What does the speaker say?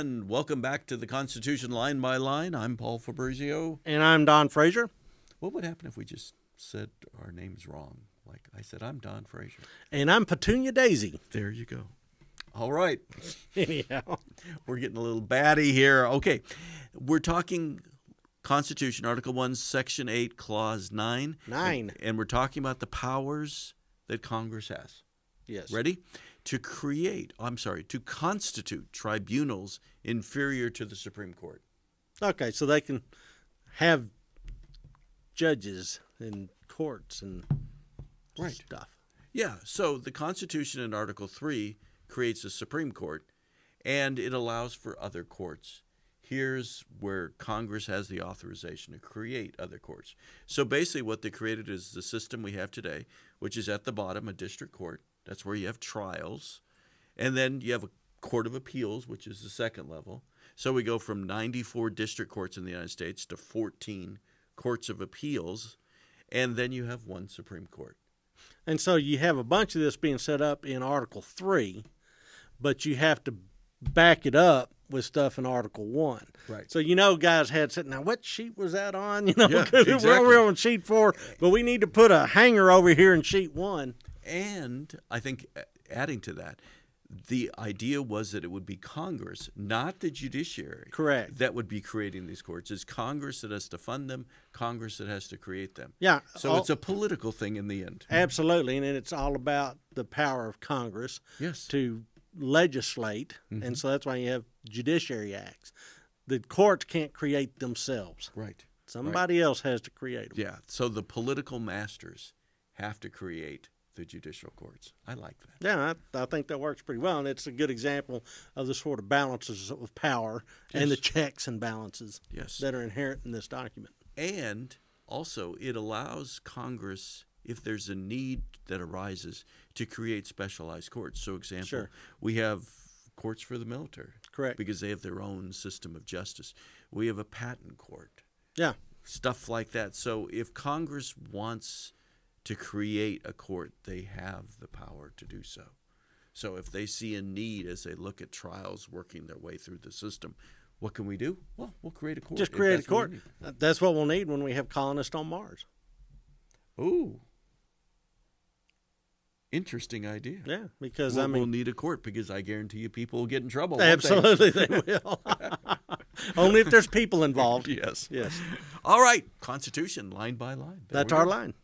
and welcome back to the Constitution Line by Line. I'm Paul Fabrizio. And I'm Don Frazier. What would happen if we just said our names wrong? Like I said, I'm Don Frazier. And I'm Petunia Daisy. There you go. All right. Anyhow. We're getting a little batty here. Okay. We're talking Constitution, Article 1, Section 8, Clause 9. 9. And we're talking about the powers that Congress has. Yes. Ready? To constitute tribunals inferior to the Supreme Court. Okay, so they can have judges and courts and stuff. Yeah, so the Constitution in Article 3 creates a Supreme Court, and it allows for other courts. Here's where Congress has the authorization to create other courts. So basically what they created is the system we have today, which is at the bottom, a district court. That's where you have trials. And then you have a court of appeals, which is the second level. So we go from 94 district courts in the United States to 14 courts of appeals. And then you have one Supreme Court. And so you have a bunch of this being set up in Article 3, but you have to back it up with stuff in Article 1. Right. So guys had said, now what sheet was that on? Yeah, exactly. We're on sheet 4, but we need to put a hanger over here in sheet 1. And I think adding to that, the idea was that it would be Congress, not the judiciary, correct, that would be creating these courts. It's Congress that has to fund them, Congress that has to create them. Yeah. So it's a political thing in the end. Absolutely, and it's all about the power of Congress to legislate, and so that's why you have judiciary acts. The courts can't create themselves. Right. Somebody else has to create them. Yeah, so the political masters have to create the judicial courts. I like that. Yeah, I think that works pretty well, and it's a good example of the sort of balances of power and the checks and balances that are inherent in this document. And also, it allows Congress, if there's a need that arises, to create specialized courts. So, example, we have courts for the military. Correct. Because they have their own system of justice. We have a patent court. Yeah. Stuff like that. So if Congress wants to create a court, they have the power to do so. So if they see a need as they look at trials working their way through the system, what can we do? Well, we'll create a court. Just create a court. That's what we'll need when we have colonists on Mars. Ooh. Interesting idea. Yeah, because we'll need a court because I guarantee you people will get in trouble. Absolutely, they will. Only if there's people involved. Yes. Yes. All right. Constitution, line by line. That's our line.